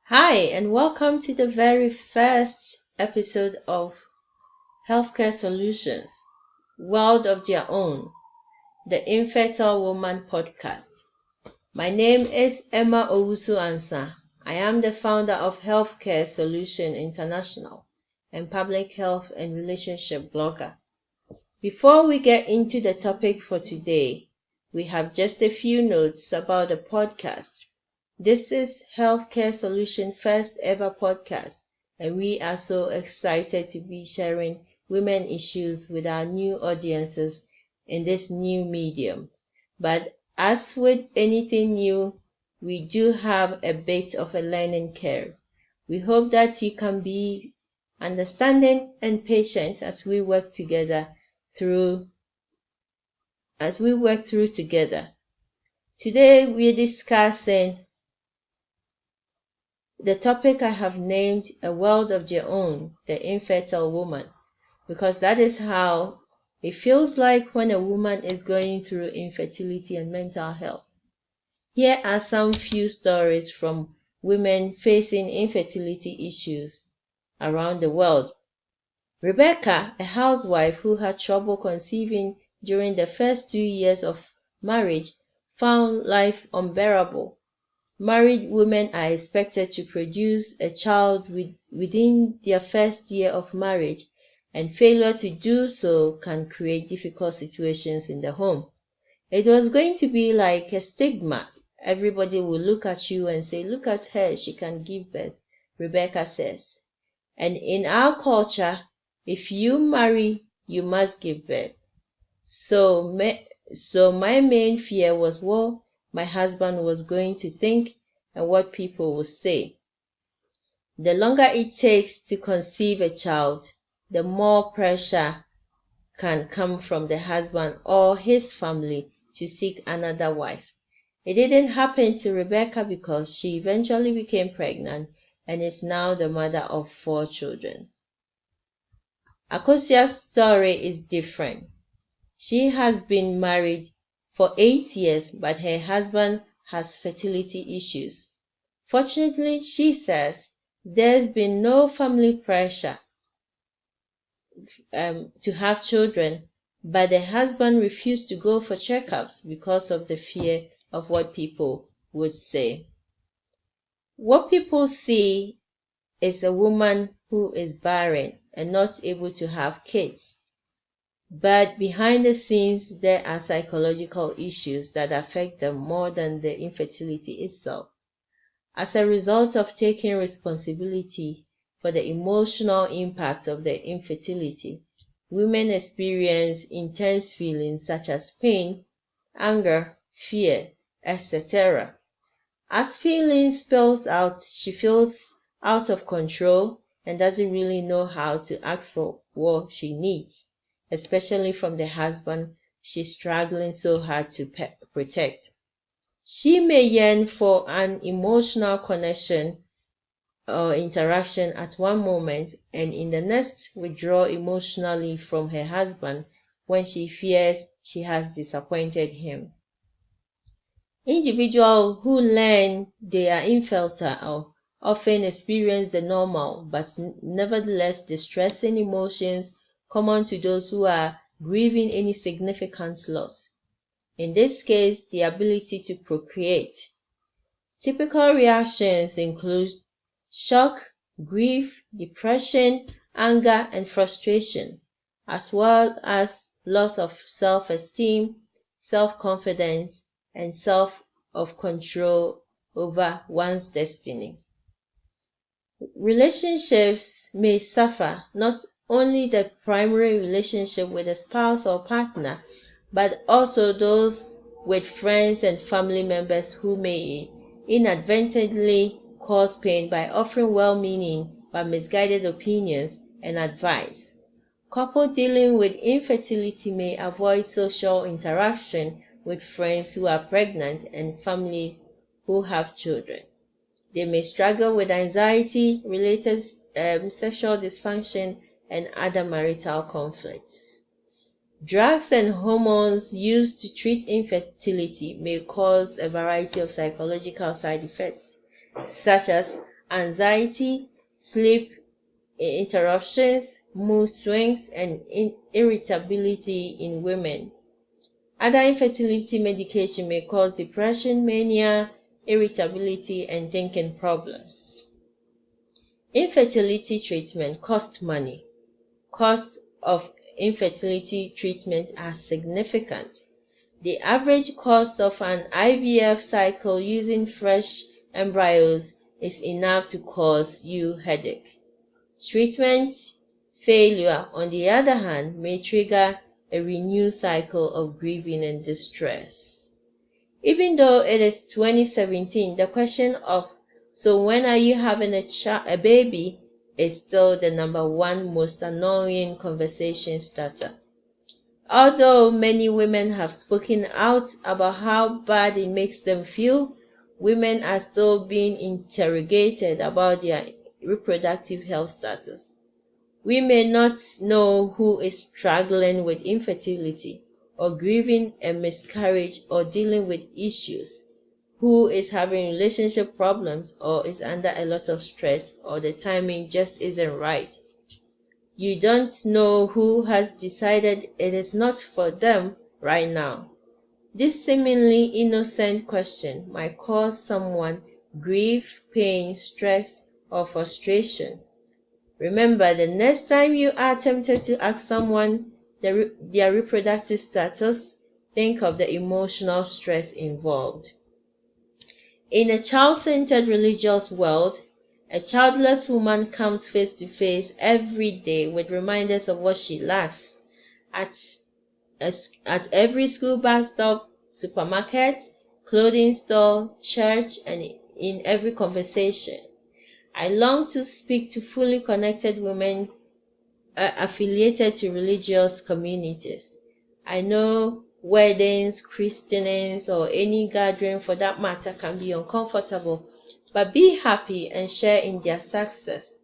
Hi, and welcome to the very first episode of Healthcare Solutions, World of Their Own, the Infertile Woman podcast. My name is Emma Owusu Ansah. I am the founder of Healthcare Solution International and public health and relationship blogger. Before we get into the topic for today, we have just a few notes about the podcast. This is Healthcare Solution first ever podcast, and we are so excited to be sharing women issues with our new audiences in this new medium. But as with anything new, we do have a bit of a learning curve. We hope that you can be understanding and patient as we work through together. Today we're discussing the topic I have named A World of Their Own, the Infertile Woman, because that is how it feels like when a woman is going through infertility and mental health. Here are some few stories from women facing infertility issues around the world. Rebecca, a housewife who had trouble conceiving during the first 2 years of marriage, found life unbearable. Married women are expected to produce a child within their first year of marriage, and failure to do so can create difficult situations in the home. It was going to be like a stigma. Everybody will look at you and say, "Look at her, she can give birth," Rebecca says. And in our culture, if you marry, you must give birth. So my main fear was what my husband was going to think and what people would say. The longer it takes to conceive a child, the more pressure can come from the husband or his family to seek another wife. It didn't happen to Rebecca because she eventually became pregnant and is now the mother of 4 children. Akosia's story is different. She has been married for 8 years, but her husband has fertility issues. Fortunately, she says, there's been no family pressure to have children, but the husband refused to go for checkups because of the fear of what people would say. What people see is a woman who is barren and not able to have kids. But behind the scenes, there are psychological issues that affect them more than the infertility itself. As a result of taking responsibility for the emotional impact of the infertility, women experience intense feelings such as pain, anger, fear, etc. As feelings spills out, she feels out of control and doesn't really know how to ask for what she needs, especially from the husband she's struggling so hard to protect. She may yearn for an emotional connection or interaction at one moment and in the next withdraw emotionally from her husband when she fears she has disappointed him. Individuals who learn they are infertile often experience the normal but nevertheless distressing emotions common to those who are grieving any significant loss. In this case, the ability to procreate. Typical reactions include shock, grief, depression, anger, and frustration, as well as loss of self-esteem, self-confidence, and self-control over one's destiny. Relationships may suffer, not only the primary relationship with a spouse or partner, but also those with friends and family members who may inadvertently cause pain by offering well-meaning but misguided opinions and advice. Couples dealing with infertility may avoid social interaction with friends who are pregnant and families who have children. They may struggle with anxiety, related sexual dysfunction, and other marital conflicts. Drugs and hormones used to treat infertility may cause a variety of psychological side effects, such as anxiety, sleep interruptions, mood swings, and irritability in women. Other infertility medication may cause depression, mania, irritability, and thinking problems. Infertility treatment costs money. Costs of infertility treatment are significant. The average cost of an IVF cycle using fresh embryos is enough to cause you headache. Treatment failure, on the other hand, may trigger a renewed cycle of grieving and distress. Even though it is 2017, the question of "so when are you having a baby?" is still the number one most annoying conversation starter. Although many women have spoken out about how bad it makes them feel, women are still being interrogated about their reproductive health status. We may not know who is struggling with infertility, or grieving a miscarriage, or dealing with issues, who is having relationship problems, or is under a lot of stress, or the timing just isn't right. You don't know who has decided it is not for them right now. This seemingly innocent question might cause someone grief, pain, stress, or frustration. Remember, the next time you are tempted to ask someone their reproductive status, think of the emotional stress involved. In a child-centered religious world, a childless woman comes face to face every day with reminders of what she lacks. At every school bus stop, supermarket, clothing store, church, and in every conversation. I long to speak to fully connected women affiliated to religious communities. I know weddings, christenings, or any gathering for that matter can be uncomfortable, but be happy and share in their success.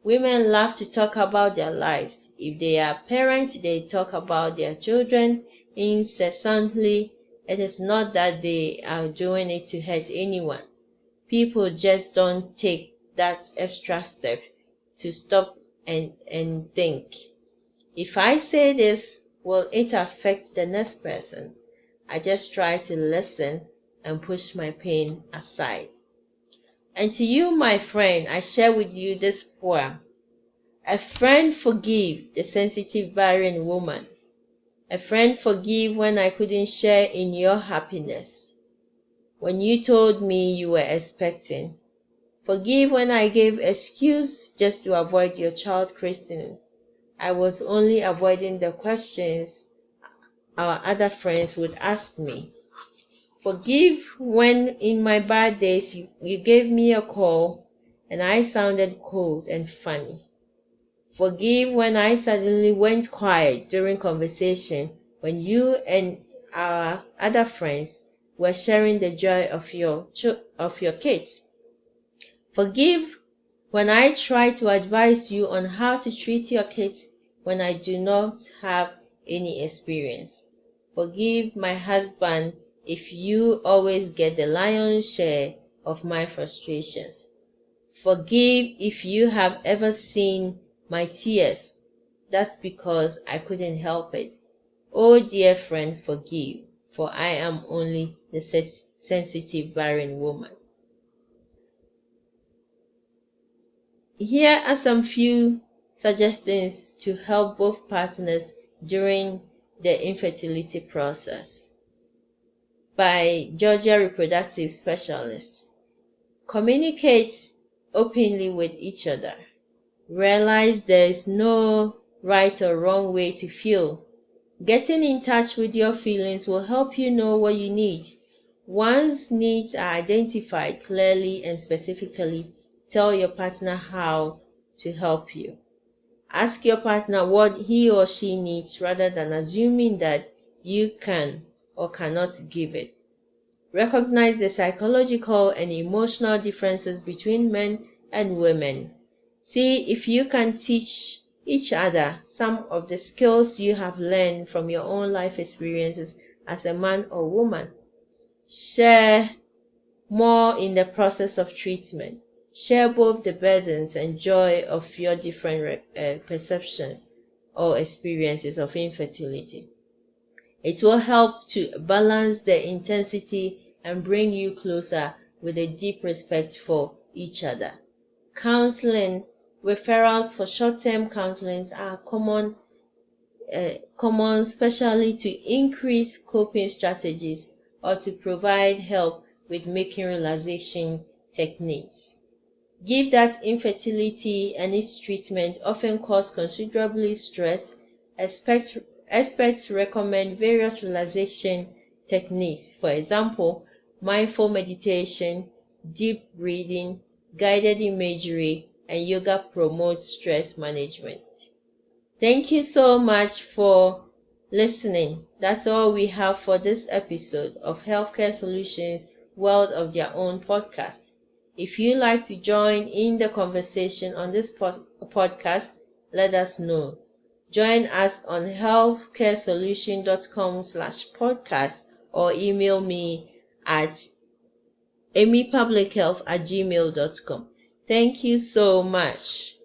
Women love to talk about their lives. If they are parents, they talk about their children incessantly. It is not that they are doing it to hurt anyone. People just don't take that extra step to stop and think, if I say this, will it affect the next person? I just try to listen and push my pain aside. And to you, my friend, I share with you this poem. A friend forgive the sensitive barren woman. A friend forgive when I couldn't share in your happiness. When you told me you were expecting. Forgive when I gave excuse just to avoid your child christening. I was only avoiding the questions our other friends would ask me. Forgive when in my bad days you gave me a call and I sounded cold and funny. Forgive when I suddenly went quiet during conversation when you and our other friends were sharing the joy of your kids. Forgive when I try to advise you on how to treat your kids when I do not have any experience. Forgive my husband if you always get the lion's share of my frustrations. Forgive if you have ever seen my tears. That's because I couldn't help it. Oh dear friend, forgive, for I am only the sensitive barren woman. Here are some few suggestions to help both partners during the infertility process by Georgia reproductive specialists. Communicate openly with each other. Realize there is no right or wrong way to feel. Getting in touch with your feelings will help you know what you need. Once needs are identified clearly and specifically, tell your partner how to help you. Ask your partner what he or she needs rather than assuming that you can or cannot give it. Recognize the psychological and emotional differences between men and women. See if you can teach each other some of the skills you have learned from your own life experiences as a man or woman. Share more in the process of treatment. Share both the burdens and joy of your different perceptions or experiences of infertility. It will help to balance the intensity and bring you closer with a deep respect for each other. Counseling, referrals for short-term counseling are common, especially to increase coping strategies or to provide help with making relaxation techniques. Given that infertility and its treatment often cause considerable stress, experts recommend various relaxation techniques. For example, mindful meditation, deep breathing, guided imagery, and yoga promote stress management. Thank you so much for listening. That's all we have for this episode of Healthcare Solutions World of Their Own podcast. If you'd like to join in the conversation on this podcast, let us know. Join us on healthcaresolution.com/podcast or email me at amypublichealth@gmail.com. Thank you so much.